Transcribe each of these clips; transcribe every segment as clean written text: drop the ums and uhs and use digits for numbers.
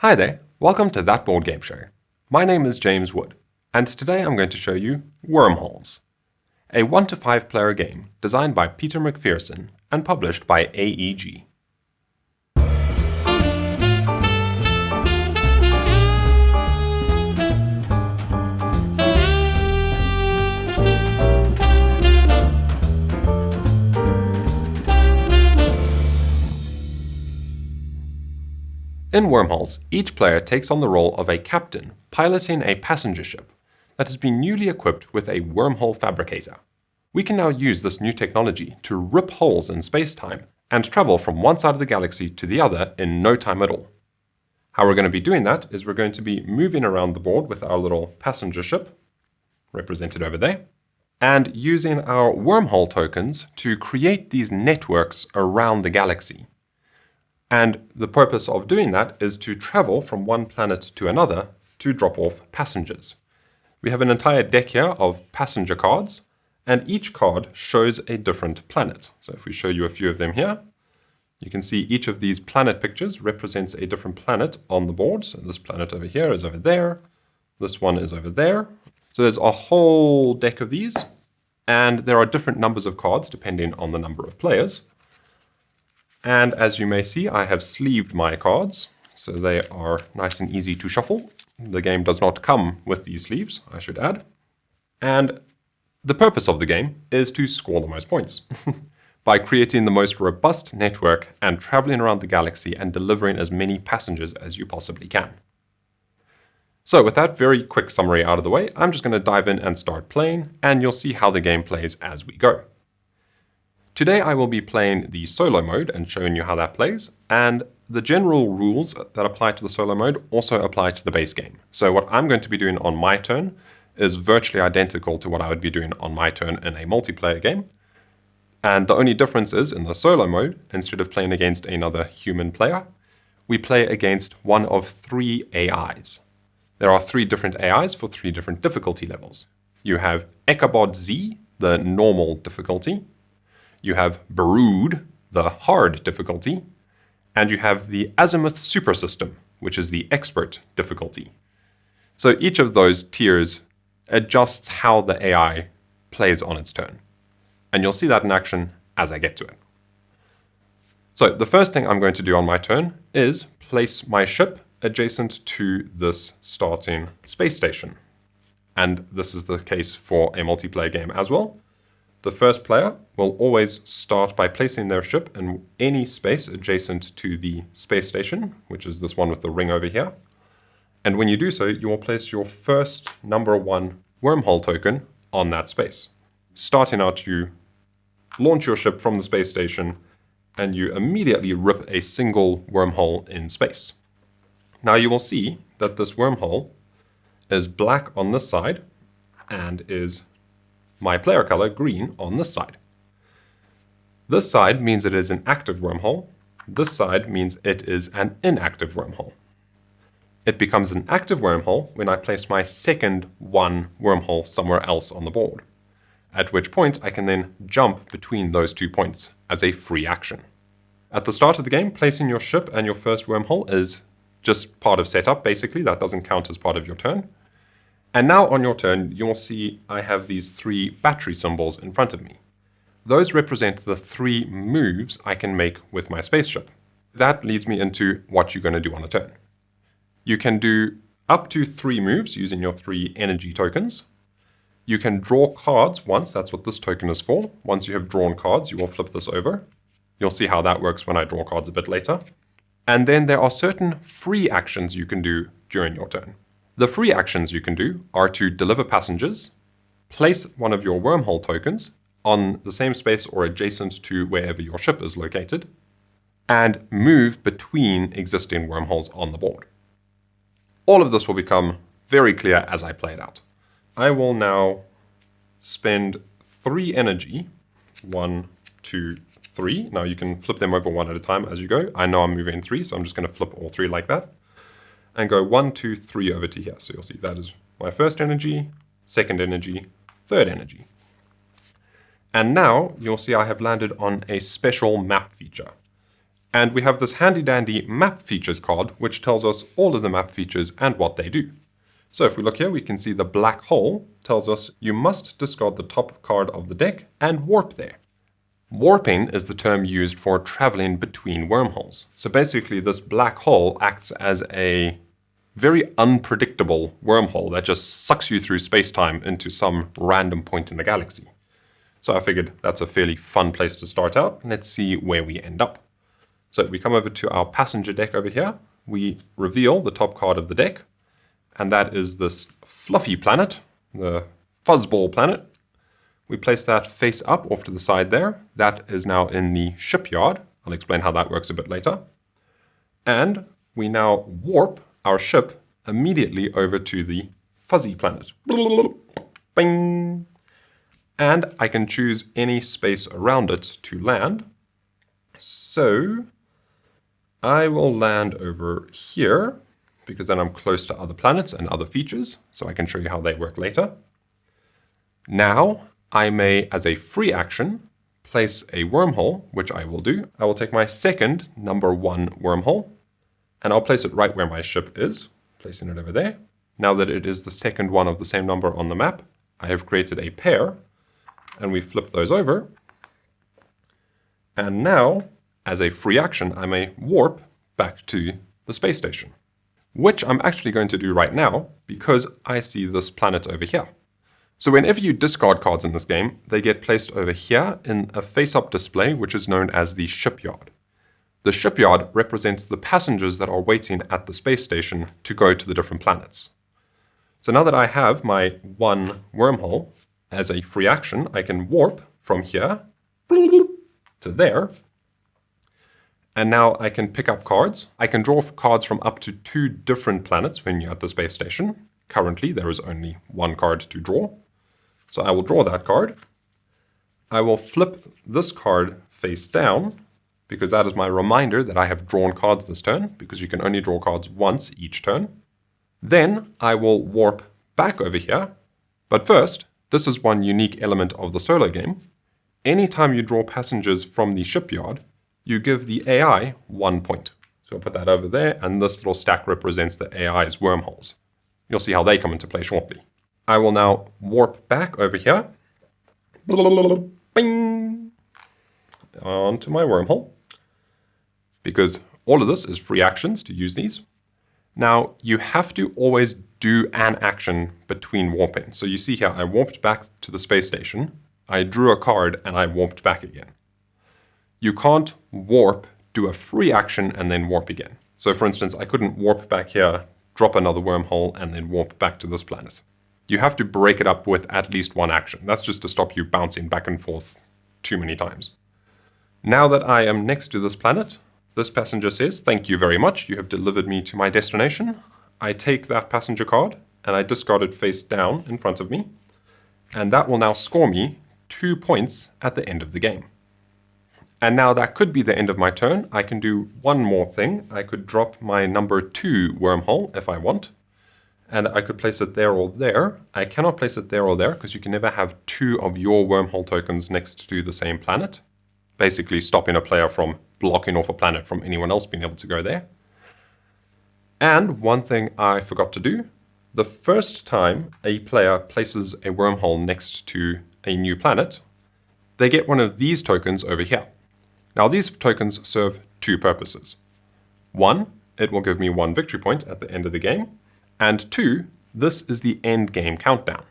Hi there, welcome to That Board Game Show. My name is James Wood, and today I'm going to show you Wormholes, a 1 to 5 player game designed by Peter McPherson and published by AEG. In Wormholes, each player takes on the role of a captain piloting a passenger ship that has been newly equipped with a wormhole fabricator. We can now use this new technology to rip holes in space-time and travel from one side of the galaxy to the other in no time at all. How we're going to be doing that is we're going to be moving around the board with our little passenger ship, represented over there, and using our wormhole tokens to create these networks around the galaxy. And the purpose of doing that is to travel from one planet to another to drop off passengers. We have an entire deck here of passenger cards, and each card shows a different planet. So if we show you a few of them here, you can see each of these planet pictures represents a different planet on the board. So this planet over here is over there. This one is over there. So there's a whole deck of these, and there are different numbers of cards depending on the number of players. And as you may see, I have sleeved my cards, so they are nice and easy to shuffle. The game does not come with these sleeves, I should add. And the purpose of the game is to score the most points by creating the most robust network and traveling around the galaxy and delivering as many passengers as you possibly can. So with that very quick summary out of the way, I'm just going to dive in and start playing, and you'll see how the game plays as we go. Today I will be playing the solo mode and showing you how that plays, and the general rules that apply to the solo mode also apply to the base game. So what I'm going to be doing on my turn is virtually identical to what I would be doing on my turn in a multiplayer game. And the only difference is in the solo mode, instead of playing against another human player, we play against one of 3 AIs. There are 3 different AIs for 3 different difficulty levels. You have Ichabod Z, the normal difficulty. You have Brood, the hard difficulty, and you have the Azimuth Super System, which is the expert difficulty. So each of those tiers adjusts how the AI plays on its turn. And you'll see that in action as I get to it. So the first thing I'm going to do on my turn is place my ship adjacent to this starting space station. And this is the case for a multiplayer game as well. The first player will always start by placing their ship in any space adjacent to the space station, which is this one with the ring over here. And when you do so, you will place your first number 1 wormhole token on that space. Starting out, you launch your ship from the space station, and you immediately rip a single wormhole in space. Now you will see that this wormhole is black on this side and is my player color green on this side. This side means it is an active wormhole. This side means it is an inactive wormhole. It becomes an active wormhole when I place my second 1 wormhole somewhere else on the board, at which point I can then jump between those 2 points as a free action. At the start of the game, placing your ship and your first wormhole is just part of setup, basically. That doesn't count as part of your turn. And now on your turn, you'll see I have these 3 battery symbols in front of me. Those represent the 3 moves I can make with my spaceship. That leads me into what you're going to do on a turn. You can do up to 3 moves using your 3 energy tokens. You can draw cards once, that's what this token is for. Once you have drawn cards, you will flip this over. You'll see how that works when I draw cards a bit later. And then there are certain free actions you can do during your turn. The free actions you can do are to deliver passengers, place one of your wormhole tokens on the same space or adjacent to wherever your ship is located, and move between existing wormholes on the board. All of this will become very clear as I play it out. I will now spend 3 energy, 1, 2, 3. Now you can flip them over one at a time as you go. I know I'm moving 3, so I'm just going to flip all 3 like that. And go 1, 2, 3 over to here. So you'll see that is my first energy, second energy, third energy. And now you'll see I have landed on a special map feature. And we have this handy dandy map features card, which tells us all of the map features and what they do. So if we look here, we can see the black hole tells us you must discard the top card of the deck and warp there. Warping is the term used for traveling between wormholes. So basically this black hole acts as a very unpredictable wormhole that just sucks you through space-time into some random point in the galaxy. So I figured that's a fairly fun place to start out. Let's see where we end up. So we come over to our passenger deck over here. We reveal the top card of the deck, and that is this fluffy planet, the fuzzball planet. We place that face up off to the side there. That is now in the shipyard. I'll explain how that works a bit later. And we now warp our ship immediately over to the fuzzy planet. Bing! And I can choose any space around it to land. So I will land over here because then I'm close to other planets and other features, so I can show you how they work later. Now I may, as a free action, place a wormhole, which I will do. I will take my second number 1 wormhole, and I'll place it right where my ship is, placing it over there. Now that it is the second one of the same number on the map, I have created a pair, and we flip those over. And now, as a free action, I may warp back to the space station, which I'm actually going to do right now because I see this planet over here. So whenever you discard cards in this game, they get placed over here in a face-up display, which is known as the shipyard. The shipyard represents the passengers that are waiting at the space station to go to the different planets. So now that I have my 1 wormhole, as a free action, I can warp from here to there. And now I can pick up cards. I can draw cards from up to 2 different planets when you're at the space station. Currently, there is only 1 card to draw. So I will draw that card. I will flip this card face down because that is my reminder that I have drawn cards this turn, because you can only draw cards once each turn. Then I will warp back over here. But first, this is one unique element of the solo game. Anytime you draw passengers from the shipyard, you give the AI 1 point. So I'll put that over there, and this little stack represents the AI's wormholes. You'll see how they come into play shortly. I will now warp back over here, bing, onto my wormhole, because all of this is free actions to use these. Now, you have to always do an action between warping. So you see here, I warped back to the space station, I drew a card, and I warped back again. You can't warp, do a free action, and then warp again. So for instance, I couldn't warp back here, drop another wormhole, and then warp back to this planet. You have to break it up with at least 1 action. That's just to stop you bouncing back and forth too many times. Now that I am next to this planet, this passenger says, "Thank you very much, you have delivered me to my destination." I take that passenger card and I discard it face down in front of me. And that will now score me 2 points at the end of the game. And now that could be the end of my turn. I can do one more thing. I could drop my number 2 wormhole if I want. And I could place it there or there. I cannot place it there or there because you can never have 2 of your wormhole tokens next to the same planet. Basically stopping a player from blocking off a planet from anyone else being able to go there. And one thing I forgot to do, the first time a player places a wormhole next to a new planet, they get one of these tokens over here. Now these tokens serve 2 purposes. 1, it will give me 1 victory point at the end of the game. And 2, this is the end game countdown.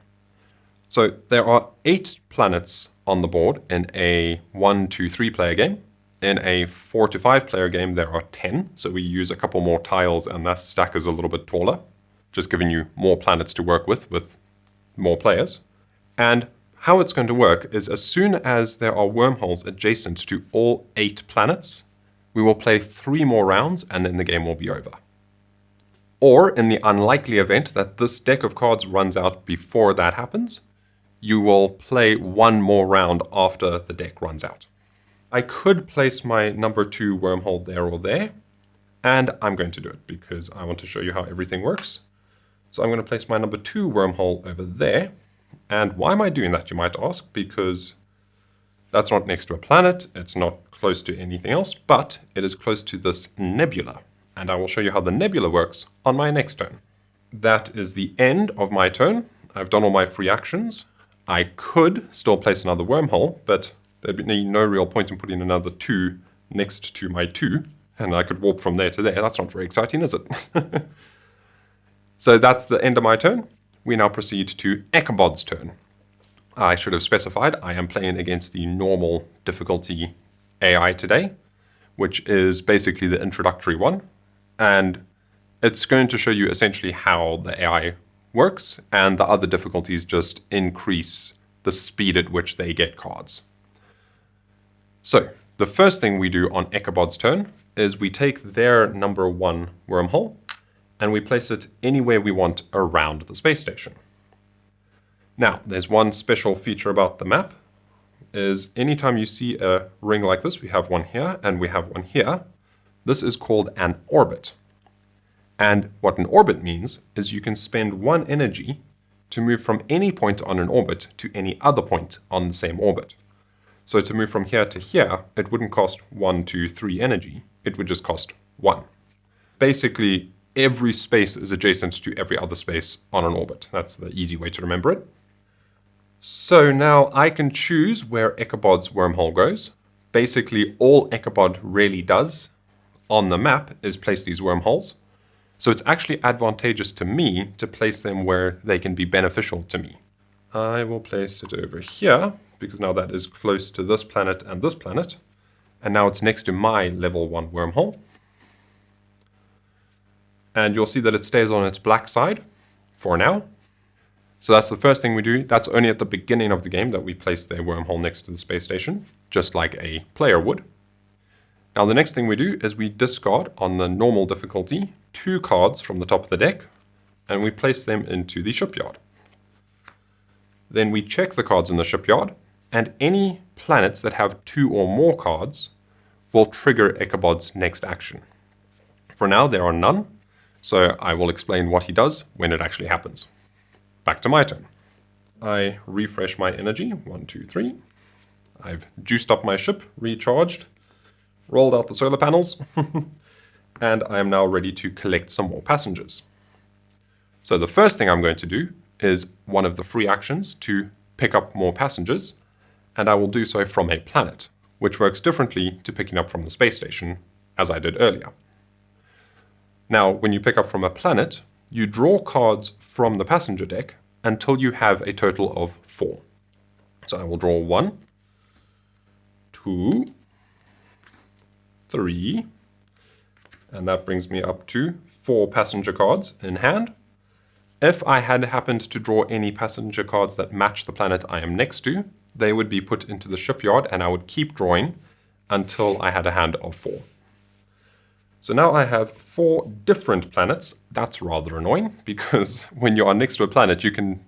So there are 8 planets on the board in a 1, 2, 3 player game. In a 4 to 5 player game, there are 10. So we use a couple more tiles and that stack is a little bit taller, just giving you more planets to work with more players. And how it's going to work is as soon as there are wormholes adjacent to all 8 planets, we will play 3 more rounds and then the game will be over. Or in the unlikely event that this deck of cards runs out before that happens, you will play 1 more round after the deck runs out. I could place my number 2 wormhole there or there, and I'm going to do it because I want to show you how everything works. So I'm going to place my number 2 wormhole over there. And why am I doing that, you might ask? Because that's not next to a planet, it's not close to anything else, but it is close to this nebula. And I will show you how the nebula works on my next turn. That is the end of my turn. I've done all my free actions. I could still place another wormhole, but there'd be no real point in putting another 2 next to my 2, and I could warp from there to there. That's not very exciting, is it? So that's the end of my turn. We now proceed to Ichabod's turn. I should have specified I am playing against the normal difficulty AI today, which is basically the introductory one. And it's going to show you essentially how the AI works, and the other difficulties just increase the speed at which they get cards. So the first thing we do on Ichabod's turn is we take their number 1 wormhole and we place it anywhere we want around the space station. Now, there's one special feature about the map, is anytime you see a ring like this, we have one here and we have one here, this is called an orbit. And what an orbit means is you can spend 1 energy to move from any point on an orbit to any other point on the same orbit. So to move from here to here, it wouldn't cost 1, 2, 3 energy, it would just cost 1. Basically, every space is adjacent to every other space on an orbit. That's the easy way to remember it. So now I can choose where Ichabod's wormhole goes. Basically, all Ichabod really does on the map is place these wormholes. So it's actually advantageous to me to place them where they can be beneficial to me. I will place it over here, because now that is close to this planet and this planet. And now it's next to my level 1 wormhole. And you'll see that it stays on its black side for now. So that's the first thing we do. That's only at the beginning of the game that we place their wormhole next to the space station, just like a player would. Now the next thing we do is we discard on the normal difficulty 2 cards from the top of the deck, and we place them into the shipyard. Then we check the cards in the shipyard, and any planets that have 2 or more cards will trigger Ichabod's next action. For now, there are none, so I will explain what he does when it actually happens. Back to my turn. I refresh my energy, 1, 2, 3. I've juiced up my ship, recharged, rolled out the solar panels, and I am now ready to collect some more passengers. So the first thing I'm going to do is one of the free actions to pick up more passengers, and I will do so from a planet, which works differently to picking up from the space station, as I did earlier. Now, when you pick up from a planet, you draw cards from the passenger deck until you have a total of 4. So I will draw 1, 2, 3, and that brings me up to 4 passenger cards in hand. If I had happened to draw any passenger cards that match the planet I am next to, they would be put into the shipyard and I would keep drawing until I had a hand of 4. So now I have 4 different planets. That's rather annoying because when you are next to a planet, you can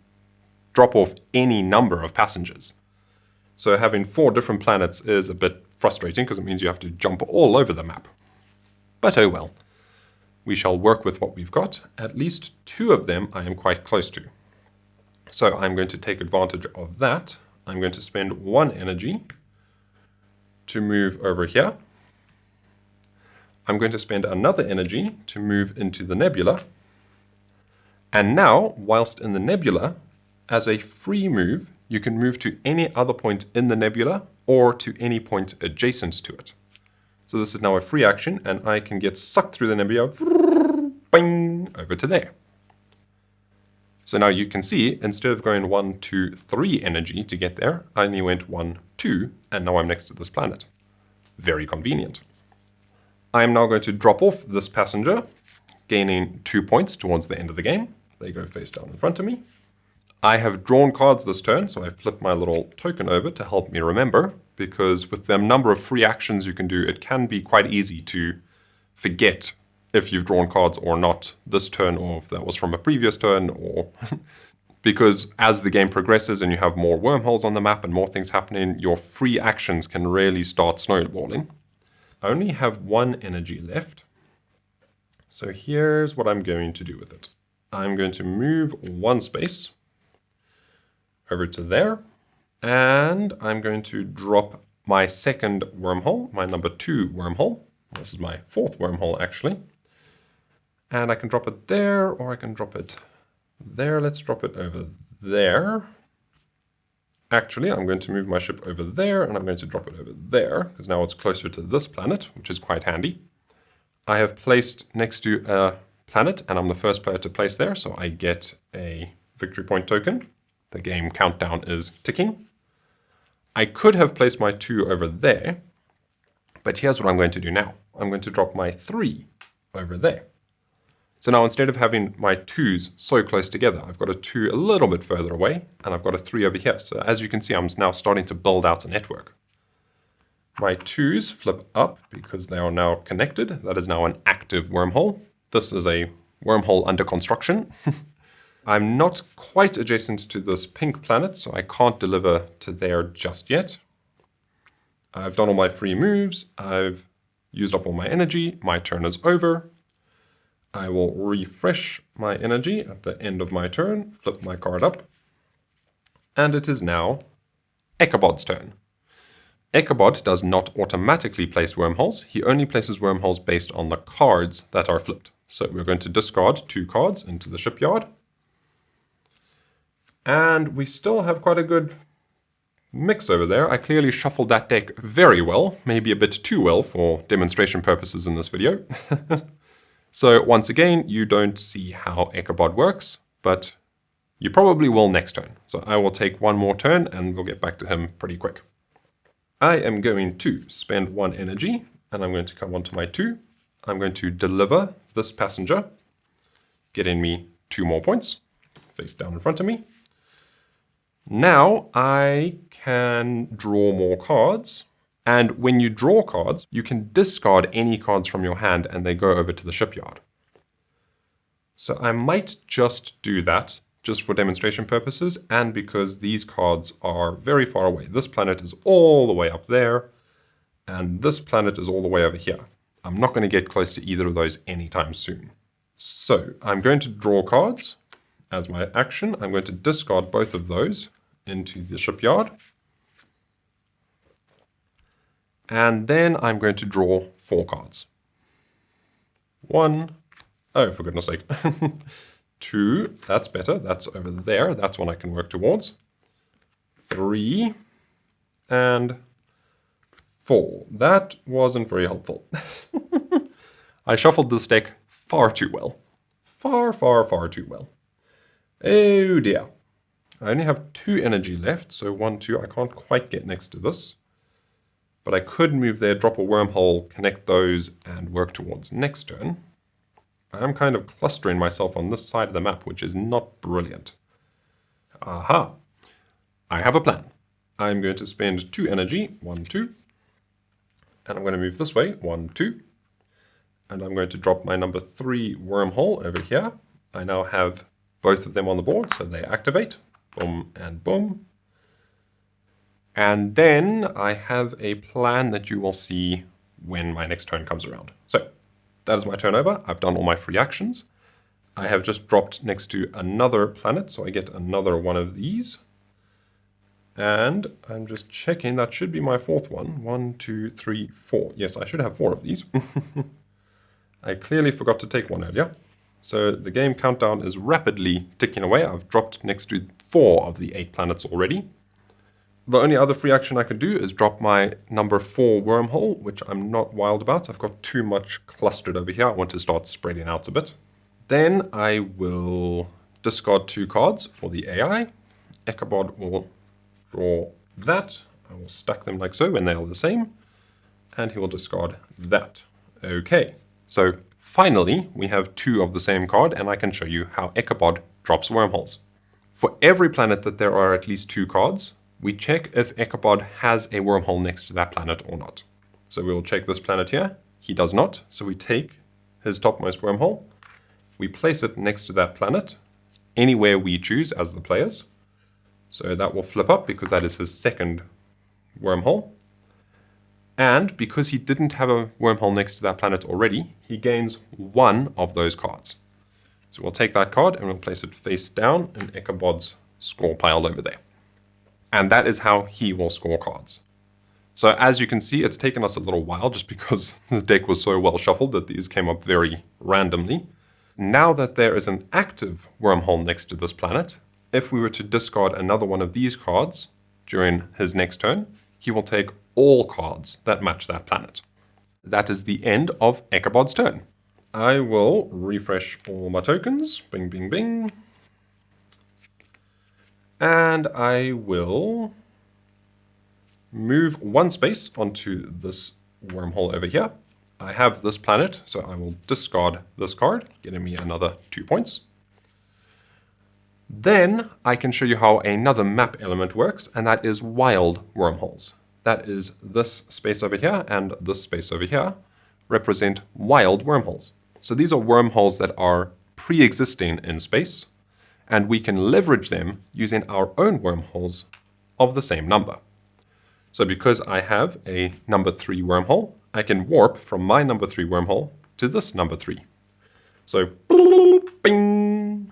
drop off any number of passengers. So having 4 different planets is a bit frustrating because it means you have to jump all over the map. But oh well. We shall work with what we've got. At least 2 of them I am quite close to. So I'm going to take advantage of that. I'm going to spend 1 energy to move over here. I'm going to spend another energy to move into the nebula. And now, whilst in the nebula, as a free move, you can move to any other point in the nebula or to any point adjacent to it. So this is now a free action, and I can get sucked through the nebula, bang, over to there. So now you can see, instead of going 1, 2, 3 energy to get there, I only went 1, 2, and now I'm next to this planet. Very convenient. I am now going to drop off this passenger, gaining 2 points towards the end of the game. They go face down in front of me. I have drawn cards this turn, so I flipped my little token over to help me remember, because with the number of free actions you can do, it can be quite easy to forget if you've drawn cards or not this turn, or if that was from a previous turn, or because as the game progresses and you have more wormholes on the map and more things happening, your free actions can really start snowballing. I only have 1 energy left. So here's what I'm going to do with it. I'm going to move 1 space over to there, and I'm going to drop my second wormhole, my number 2 wormhole. This is my 4th wormhole, actually. And I can drop it there, or I can drop it there. Let's drop it over there. Actually, I'm going to move my ship over there, and I'm going to drop it over there, because now it's closer to this planet, which is quite handy. I have placed next to a planet, and I'm the first player to place there, so I get a victory point token. The game countdown is ticking. I could have placed my 2 over there, but here's what I'm going to do now. I'm going to drop my 3 over there. So now instead of having my 2s so close together, I've got a 2 a little bit further away, and I've got a 3 over here. So as you can see, I'm now starting to build out a network. My 2s flip up because they are now connected. That is now an active wormhole. This is a wormhole under construction. I'm not quite adjacent to this pink planet, so I can't deliver to there just yet. I've done all my free moves. I've used up all my energy. My turn is over. I will refresh my energy at the end of my turn, flip my card up, and it is now Ichabod's turn. Ichabod does not automatically place wormholes. He only places wormholes based on the cards that are flipped. So we're going to discard 2 cards into the shipyard. And we still have quite a good mix over there. I clearly shuffled that deck very well, maybe a bit too well for demonstration purposes in this video. So once again, you don't see how Ichabod works, but you probably will next turn. So I will take one more turn and we'll get back to him pretty quick. I am going to spend 1 energy and I'm going to come onto my 2. I'm going to deliver this passenger, getting me 2 more points, face down in front of me. Now I can draw more cards. And when you draw cards, you can discard any cards from your hand and they go over to the shipyard. So I might just do that just for demonstration purposes and because these cards are very far away. This planet is all the way up there and this planet is all the way over here. I'm not going to get close to either of those anytime soon. So I'm going to draw cards as my action. I'm going to discard both of those into the shipyard. And then I'm going to draw 4 cards. 1, oh, for goodness sake. 2, that's better, that's over there, that's one I can work towards. 3, and 4. That wasn't very helpful. I shuffled this deck far too well. Far too well. Oh dear. I only have 2 energy left, so 1, 2, I can't quite get next to this. But I could move there, drop a wormhole, connect those, and work towards next turn. I'm kind of clustering myself on this side of the map, which is not brilliant. Aha! I have a plan. I'm going to spend 2 energy, 1, 2. And I'm going to move this way, 1, 2. And I'm going to drop my number 3 wormhole over here. I now have both of them on the board, so they activate. Boom and boom. And then I have a plan that you will see when my next turn comes around. So that is my turn over. I've done all my free actions. I have just dropped next to another planet, so I get another one of these. And I'm just checking, that should be my 4th one. 1, 2, 3, 4. Yes, I should have 4 of these. I clearly forgot to take one earlier. So the game countdown is rapidly ticking away. I've dropped next to 4 of the 8 planets already. The only other free action I can do is drop my number 4 wormhole, which I'm not wild about. I've got too much clustered over here. I want to start spreading out a bit. Then I will discard 2 cards for the AI. Ichabod will draw that. I will stack them like so when they are the same. And he will discard that. Okay, so finally we have 2 of the same card and I can show you how Ichabod drops wormholes. For every planet that there are at least 2 cards, we check if Ichabod has a wormhole next to that planet or not. So we will check this planet here. He does not. So we take his topmost wormhole. We place it next to that planet, anywhere we choose as the players. So that will flip up because that is his 2nd wormhole. And because he didn't have a wormhole next to that planet already, he gains 1 of those cards. So we'll take that card and we'll place it face down in Ichabod's score pile over there. And that is how he will score cards. So as you can see, it's taken us a little while just because the deck was so well shuffled that these came up very randomly. Now that there is an active wormhole next to this planet, if we were to discard another one of these cards during his next turn, he will take all cards that match that planet. That is the end of Ichabod's turn. I will refresh all my tokens. Bing, bing, bing. And I will move one space onto this wormhole over here. I have this planet, so I will discard this card, getting me another 2 points. Then I can show you how another map element works, and that is wild wormholes. That is this space over here and this space over here represent wild wormholes. So these are wormholes that are pre-existing in space, and we can leverage them using our own wormholes of the same number. So because I have a number 3 wormhole, I can warp from my number 3 wormhole to this number 3. So, bing!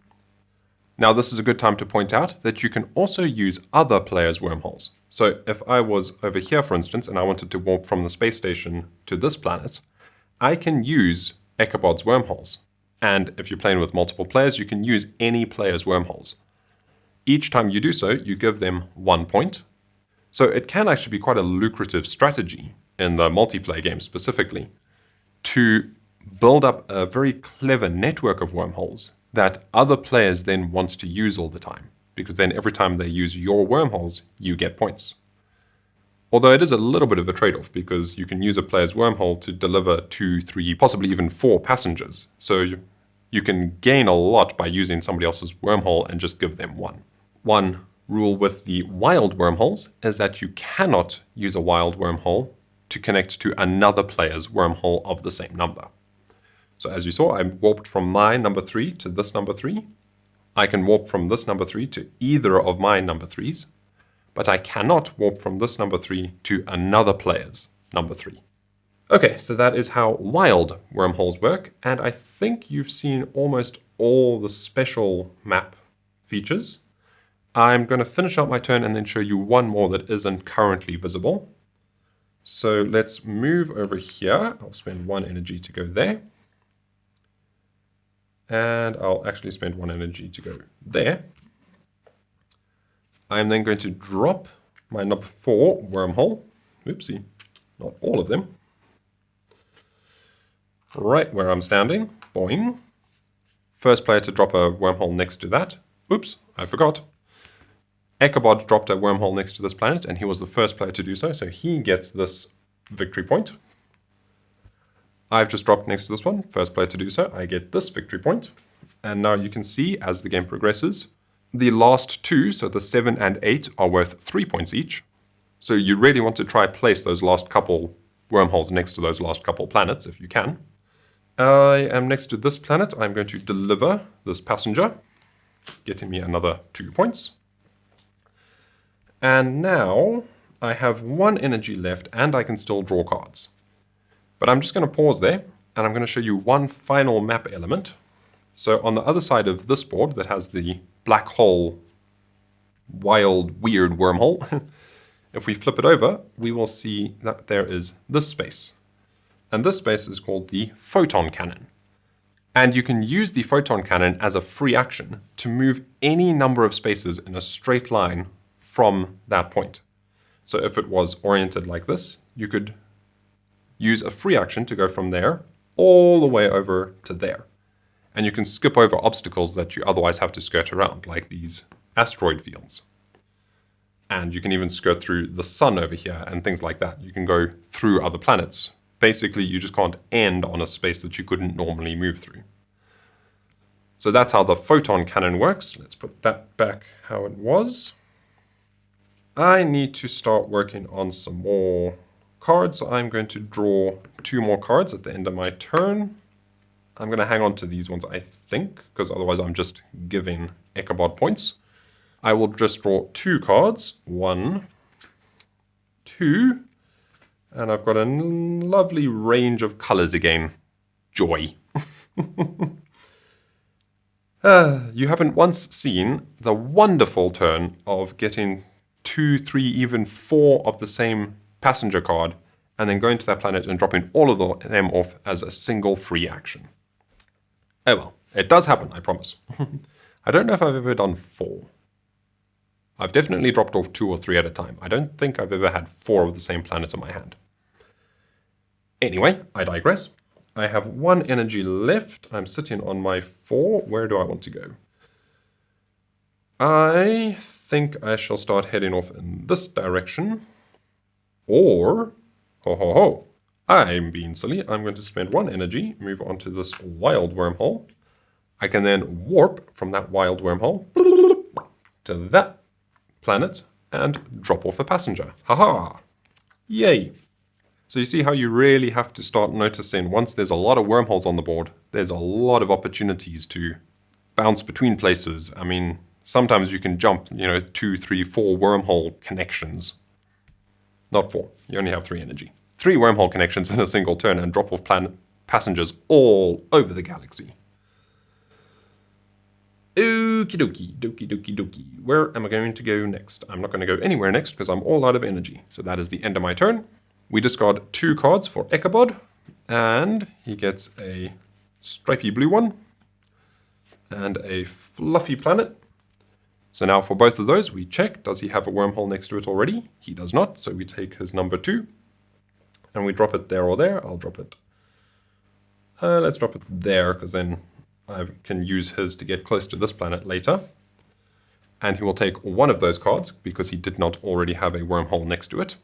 Now this is a good time to point out that you can also use other players' wormholes. So if I was over here, for instance, and I wanted to warp from the space station to this planet, I can use Ichabod's wormholes. And if you're playing with multiple players, you can use any player's wormholes. Each time you do so, you give them 1 point. So it can actually be quite a lucrative strategy in the multiplayer game specifically to build up a very clever network of wormholes that other players then want to use all the time, because then every time they use your wormholes, you get points. Although it is a little bit of a trade-off, because you can use a player's wormhole to deliver 2, 3, possibly even 4 passengers. So you can gain a lot by using somebody else's wormhole and just give them one. One rule with the wild wormholes is that you cannot use a wild wormhole to connect to another player's wormhole of the same number. So as you saw, I warped from my number 3 to this number 3. I can warp from this number 3 to either of my number 3s, but I cannot warp from this number 3 to another player's number 3. Okay, so that is how wild wormholes work, and I think you've seen almost all the special map features. I'm going to finish up my turn and then show you one more that isn't currently visible. So let's move over here. I'll spend 1 energy to go there. And I'll actually spend 1 energy to go there. I'm then going to drop my number 4 wormhole. Oopsie, not all of them. Right where I'm standing. Boing. First player to drop a wormhole next to that. Oops, I forgot. Ichabod dropped a wormhole next to this planet, and he was the first player to do so, so he gets this victory point. I've just dropped next to this one, first player to do so, I get this victory point. And now you can see, as the game progresses, the last 2, so the 7 and 8, are worth 3 points each. So you really want to try place those last couple wormholes next to those last couple planets, if you can. I am next to this planet. I'm going to deliver this passenger, getting me another 2 points. And now I have 1 energy left, and I can still draw cards. But I'm just going to pause there, and I'm going to show you one final map element. So on the other side of this board that has the black hole, wild, weird wormhole, if we flip it over, we will see that there is this space. And this space is called the photon cannon. And you can use the photon cannon as a free action to move any number of spaces in a straight line from that point. So if it was oriented like this, you could use a free action to go from there all the way over to there. And you can skip over obstacles that you otherwise have to skirt around, like these asteroid fields. And you can even skirt through the sun over here and things like that. You can go through other planets. Basically, you just can't end on a space that you couldn't normally move through. So that's how the photon cannon works. Let's put that back how it was. I need to start working on some more cards. I'm going to draw 2 more cards at the end of my turn. I'm going to hang on to these ones, I think, because otherwise I'm just giving Ichabod points. I will just draw 2 cards. 1, 2, and I've got a lovely range of colors again. Joy. You haven't once seen the wonderful turn of getting 2, 3, even 4 of the same passenger card, and then going to that planet and dropping all of them off as a single free action. Oh well, it does happen, I promise. I don't know if I've ever done 4. I've definitely dropped off 2 or 3 at a time. I don't think I've ever had 4 of the same planets in my hand. Anyway, I digress. I have 1 energy left. I'm sitting on my 4. Where do I want to go? I think I shall start heading off in this direction. Or, I'm being silly. I'm going to spend 1 energy, move on to this wild wormhole. I can then warp from that wild wormhole to that planet and drop off a passenger. Haha! Yay! So you see how you really have to start noticing once there's a lot of wormholes on the board, there's a lot of opportunities to bounce between places. I mean, sometimes you can jump, 2, 3, 4 wormhole connections. Not 4, you only have 3 energy. 3 wormhole connections in a single turn and drop off passengers all over the galaxy. Okie dokie, dokie dokie dokie. Where am I going to go next? I'm not going to go anywhere next because I'm all out of energy. So that is the end of my turn. We discard 2 cards for Ichabod, and he gets a stripy blue one and a fluffy planet. So now for both of those, we check, does he have a wormhole next to it already? He does not, so we take his number 2, and we drop it there or there. I'll drop it. Let's drop it there, because then I can use his to get close to this planet later. And he will take 1 of those cards, because he did not already have a wormhole next to it.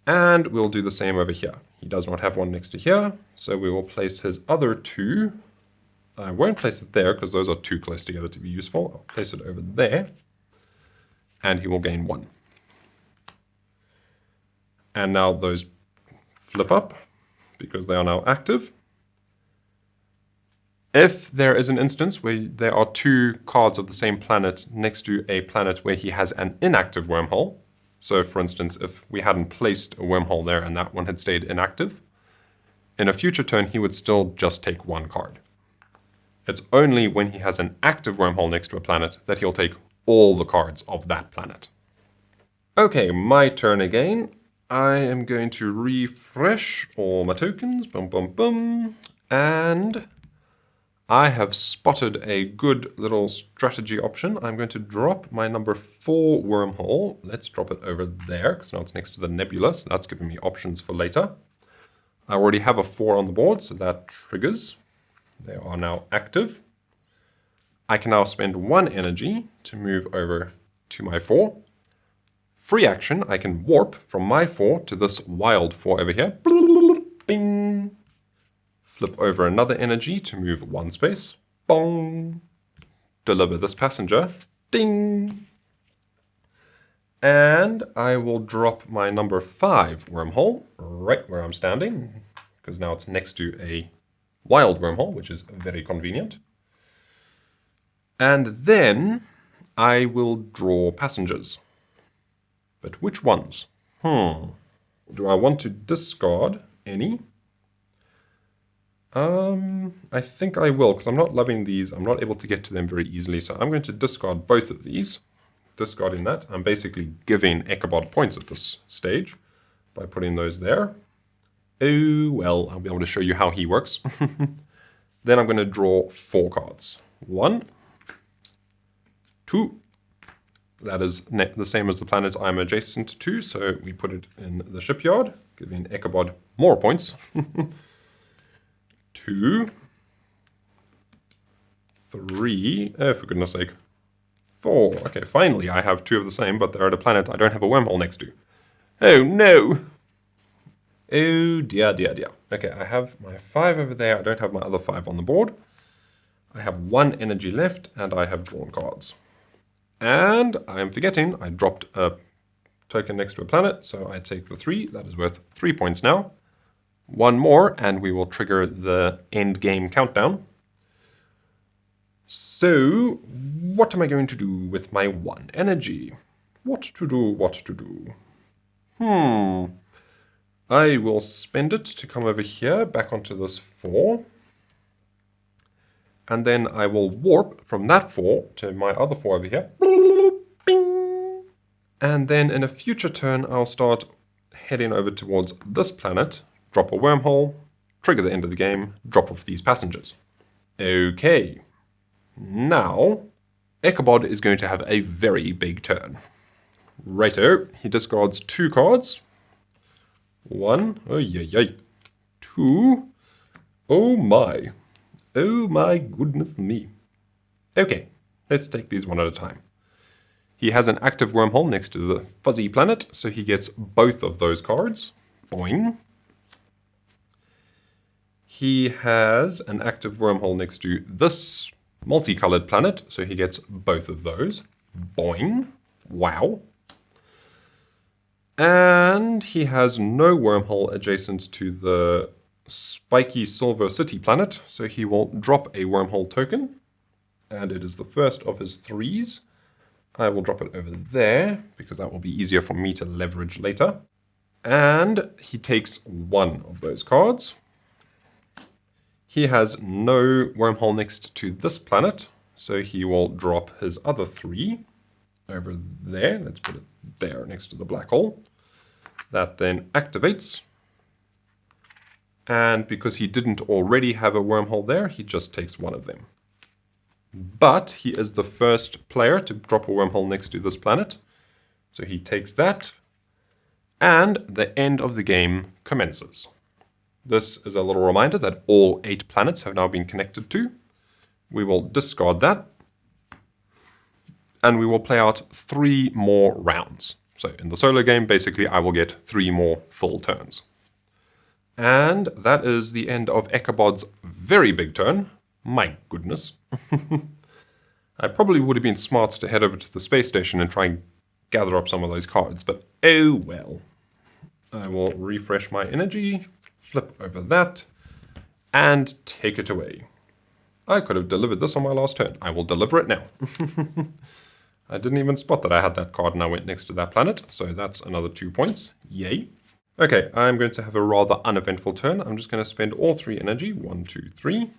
And we'll do the same over here. He does not have one next to here, so we will place his other 2. I won't place it there because those are too close together to be useful. I'll place it over there, and he will gain 1. And now those flip up because they are now active. If there is an instance where there are 2 cards of the same planet next to a planet where he has an inactive wormhole, so for instance, if we hadn't placed a wormhole there and that one had stayed inactive, in a future turn he would still just take 1 card. It's only when he has an active wormhole next to a planet that he'll take all the cards of that planet. Okay, my turn again. I am going to refresh all my tokens, and I have spotted a good little strategy option. I'm going to drop my number 4 wormhole. Let's drop it over there, because now it's next to the nebula, so that's giving me options for later. I already have a 4 on the board, so that triggers. They are now active. I can now spend 1 energy to move over to my 4. Free action, I can warp from my 4 to this wild 4 over here. Bing! Flip over another energy to move 1 space. Bong! Deliver this passenger. Ding! And I will drop my number 5 wormhole right where I'm standing, because now it's next to a wild wormhole, which is very convenient. And then I will draw passengers. But which ones? Do I want to discard any? I think I will, because I'm not loving these. I'm not able to get to them very easily, so I'm going to discard both of these. Discarding that, I'm basically giving Ichabod points at this stage by putting those there. Oh, well, I'll be able to show you how he works. Then I'm going to draw 4 cards. 1, 2. That is the same as the planet I'm adjacent to, so we put it in the shipyard, giving Ichabod more points. 2, 3, oh, for goodness sake, 4. Okay, finally I have 2 of the same, but they're at a planet I don't have a wormhole next to. Oh, no! Oh, dear, dear, dear. Okay, I have my 5 over there. I don't have my other 5 on the board. I have 1 energy left, and I have drawn cards. And I am forgetting, I dropped a token next to a planet, so I take the 3. That is worth 3 points now. 1 more, and we will trigger the end game countdown. So, what am I going to do with my 1 energy? What to do? I will spend it to come over here, back onto this 4. And then I will warp from that 4 to my other 4 over here. Bing! And then in a future turn, I'll start heading over towards this planet, drop a wormhole, trigger the end of the game, drop off these passengers. Okay, now Ichabod is going to have a very big turn. Righto, he discards 2 cards. 1, oh yay, 2, oh my goodness me. Okay, let's take these one at a time. He has an active wormhole next to the fuzzy planet, so he gets both of those cards. Boing. He has an active wormhole next to this multicolored planet, so he gets both of those. Boing. Wow. And he has no wormhole adjacent to the spiky Silver City planet, so he will drop a wormhole token. And it is the first of his 3s. I will drop it over there, because that will be easier for me to leverage later. And he takes 1 of those cards. He has no wormhole next to this planet, so he will drop his other 3 over there. Let's put it there next to the black hole. That then activates. And because he didn't already have a wormhole there, he just takes 1 of them. But he is the first player to drop a wormhole next to this planet. So he takes that. And the end of the game commences. This is a little reminder that all 8 planets have now been connected to. We will discard that. And we will play out 3 more rounds. So in the solo game, basically, I will get 3 more full turns. And that is the end of Ichabod's very big turn. My goodness. I probably would have been smart to head over to the space station and try and gather up some of those cards, but oh well. I will refresh my energy, flip over that, and take it away. I could have delivered this on my last turn. I will deliver it now. I didn't even spot that I had that card and I went next to that planet, so that's another 2 points. Yay. Okay, I'm going to have a rather uneventful turn. I'm just going to spend all 3 energy. 1, 2, 3.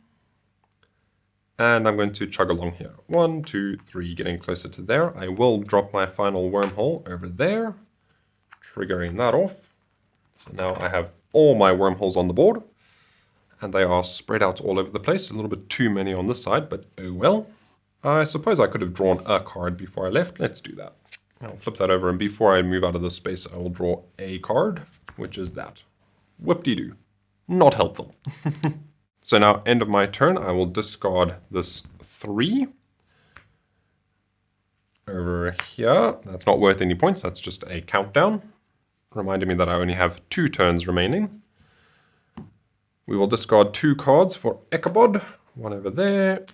And I'm going to chug along here. 1, 2, 3, getting closer to there. I will drop my final wormhole over there, triggering that off. So now I have all my wormholes on the board, and they are spread out all over the place. A little bit too many on this side, but oh well. I suppose I could have drawn a card before I left. Let's do that. I'll flip that over, and before I move out of this space, I will draw a card, which is that. Whoop-de-doo. Not helpful. So now, end of my turn, I will discard this 3 over here. That's not worth any points, that's just a countdown, reminding me that I only have 2 turns remaining. We will discard 2 cards for Ichabod, 1 over there,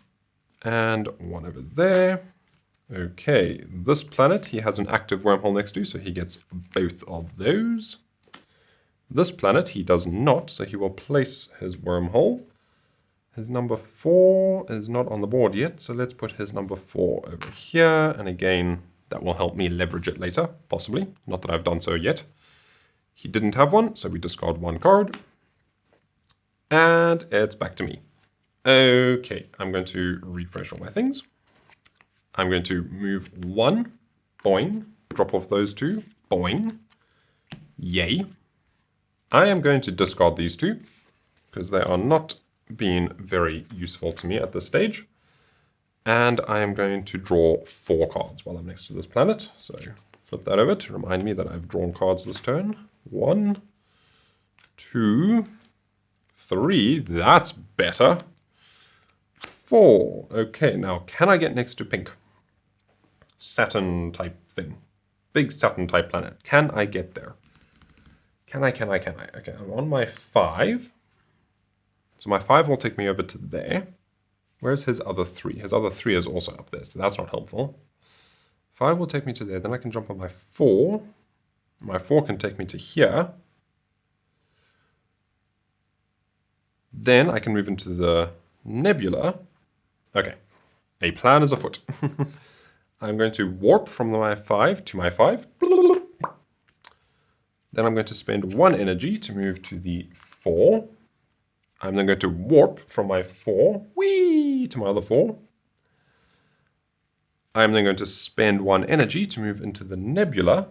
and 1 over there. Okay, this planet, he has an active wormhole next to, so he gets both of those. This planet, he does not, so he will place his wormhole. His number 4 is not on the board yet, so let's put his number 4 over here. And again, that will help me leverage it later, possibly. Not that I've done so yet. He didn't have one, so we discard 1 card. And it's back to me. Okay, I'm going to refresh all my things. I'm going to move 1, boing, drop off those 2, boing, yay. I am going to discard these 2, because they are not being very useful to me at this stage. And I am going to draw 4 cards while I'm next to this planet. So flip that over to remind me that I've drawn cards this turn. 1, 2, 3, that's better. 4, okay, now can I get next to pink? Saturn type thing. Big Saturn type planet. Can I get there? Can I? Okay, I'm on my 5. So my 5 will take me over to there. Where's his other 3? His other 3 is also up there, so that's not helpful. 5 will take me to there, then I can jump on my 4. My 4 can take me to here. Then I can move into the nebula. Okay, a plan is afoot. I'm going to warp from my 5 to my 5. Then I'm going to spend 1 energy to move to the 4. I'm then going to warp from my 4, whee, to my other 4. I'm then going to spend 1 energy to move into the nebula.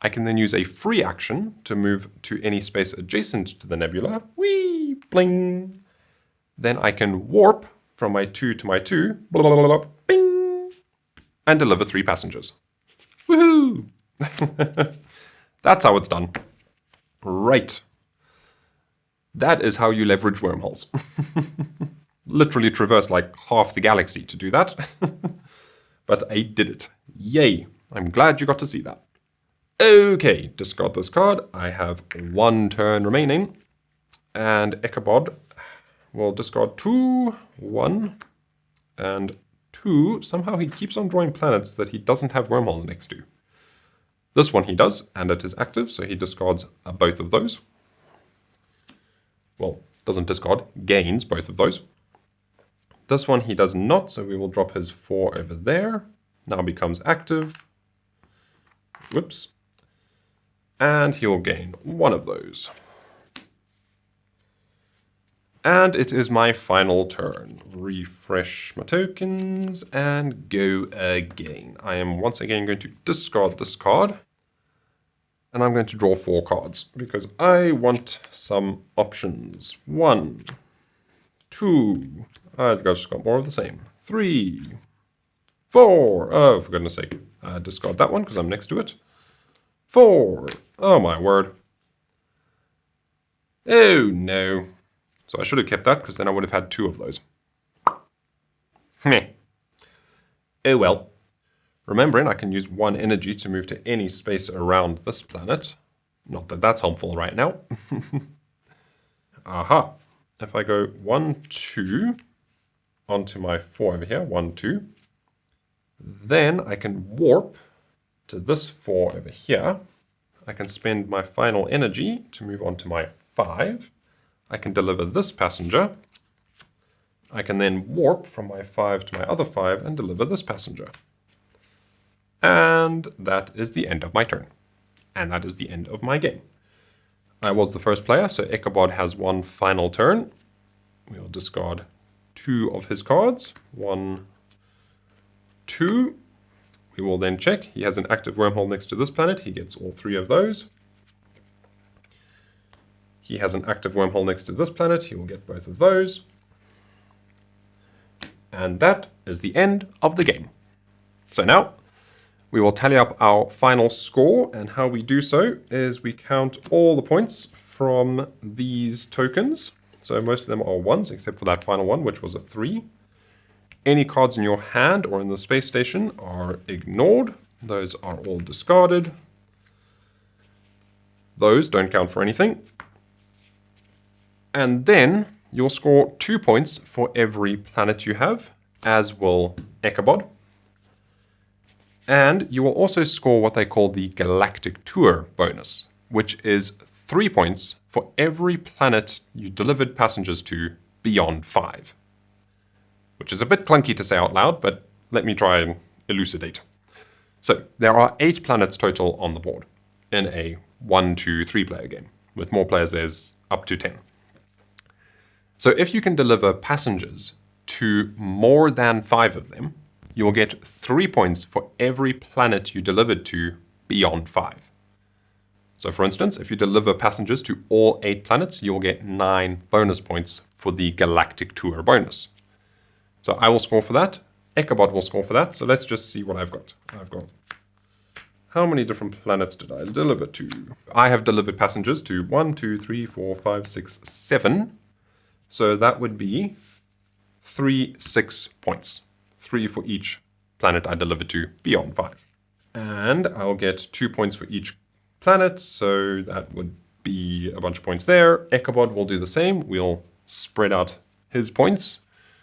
I can then use a free action to move to any space adjacent to the nebula. Whee! Bling! Then I can warp from my 2 to my 2, blah, blah, blah, blah, bing, and deliver 3 passengers. Woohoo! That's how it's done. Right. That is how you leverage wormholes. Literally traversed like half the galaxy to do that. But I did it. Yay. I'm glad you got to see that. Okay, discard this card. I have 1 turn remaining. And Ichabod will discard 2, 1, and 2. Somehow he keeps on drawing planets that he doesn't have wormholes next to. This one he does, and it is active, so he discards both of those. Well, doesn't discard, gains both of those. This one he does not, so we will drop his 4 over there. Now becomes active. Whoops. And he'll gain 1 of those. And it is my final turn. Refresh my tokens and go again. I am once again going to discard this card. And I'm going to draw 4 cards because I want some options. 1, 2, I just got more of the same. 3, 4, oh, for goodness sake. Discard that one because I'm next to it. 4, oh my word. Oh no. So I should have kept that because then I would have had 2 of those. Meh. Oh well. Remembering I can use 1 energy to move to any space around this planet. Not that that's helpful right now. Aha. If I go 1, 2 onto my 4 over here, 1, 2, then I can warp to this 4 over here. I can spend my final energy to move on to my 5. I can deliver this passenger. I can then warp from my 5 to my other 5 and deliver this passenger. And that is the end of my turn. And that is the end of my game. I was the first player, so Ichabod has 1 final turn. We will discard 2 of his cards. 1, 2. We will then check. He has an active wormhole next to this planet. He gets all 3 of those. He has an active wormhole next to this planet. He will get both of those. And that is the end of the game. So now we will tally up our final score, and how we do so is we count all the points from these tokens. So most of them are 1s, except for that final one, which was a 3. Any cards in your hand or in the space station are ignored. Those are all discarded. Those don't count for anything. And then you'll score 2 points for every planet you have, as will Ichabod. And you will also score what they call the Galactic Tour bonus, which is 3 points for every planet you delivered passengers to beyond 5. Which is a bit clunky to say out loud, but let me try and elucidate. So there are 8 planets total on the board in a 1, 2, 3 player game. With more players, there's up to 10. So if you can deliver passengers to more than 5 of them, you will get 3 points for every planet you delivered to beyond 5. So for instance, if you deliver passengers to all 8 planets, you will get 9 bonus points for the Galactic Tour bonus. So I will score for that. Ichabod will score for that. So let's just see what I've got. How many different planets did I deliver to? I have delivered passengers to 1, 2, 3, 4, 5, 6, 7. So that would be 6 points. 3 for each planet I delivered to beyond 5. And I'll get 2 points for each planet, so that would be a bunch of points there. Ichabod will do the same. We'll spread out his points.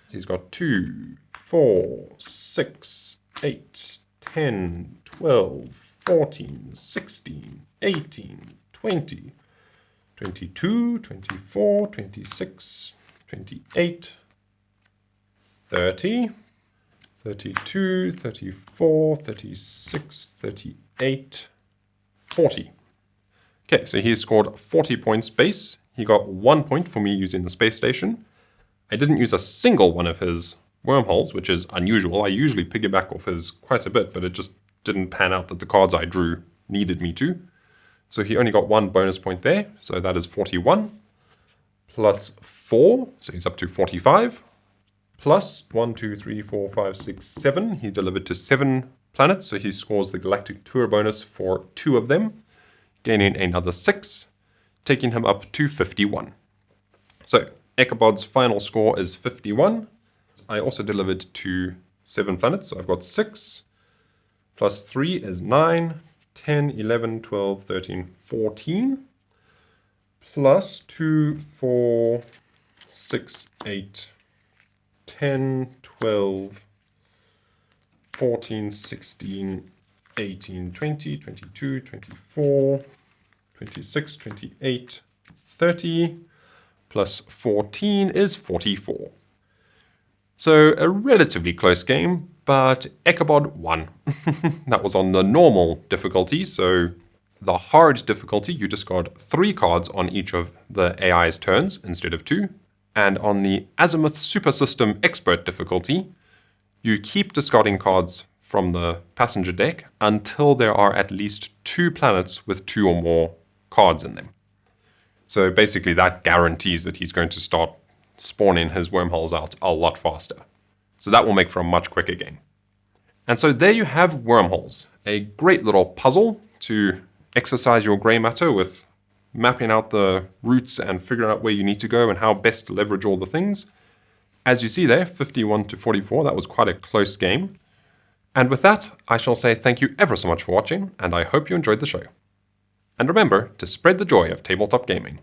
He's got 2, 4, 6, 8, 10, 12, 14, 16, 18, 20, 22, 24, 26, 28, 30, 32, 34, 36, 38, 40. Okay, so he scored 40 points base. He got 1 point for me using the space station. I didn't use a single one of his wormholes, which is unusual. I usually piggyback off his quite a bit, but it just didn't pan out that the cards I drew needed me to. So he only got 1 bonus point there, so that is 41. Plus 4, so he's up to 45. Plus 1, 2, 3, 4, 5, 6, 7. He delivered to 7 planets, so he scores the galactic tour bonus for 2 of them, gaining another 6, taking him up to 51. So Ichabod's final score is 51. I also delivered to 7 planets, so I've got 6. Plus 3 is 9, 10, 11, 12, 13, 14. Plus 2, 4, 6, 8, 10, 12, 14, 16, 18, 20, 22, 24, 26, 28, 30, plus 14 is 44. So a relatively close game, but Ichabod won. That was on the normal difficulty, so the hard difficulty, you discard 3 cards on each of the AI's turns instead of 2. And on the Azimuth Super System Expert difficulty, you keep discarding cards from the passenger deck until there are at least 2 planets with 2 or more cards in them. So basically that guarantees that he's going to start spawning his wormholes out a lot faster. So that will make for a much quicker game. And so there you have Wormholes, a great little puzzle to exercise your grey matter with mapping out the routes and figuring out where you need to go and how best to leverage all the things. As you see there, 51 to 44, that was quite a close game. And with that, I shall say thank you ever so much for watching, and I hope you enjoyed the show. And remember to spread the joy of tabletop gaming.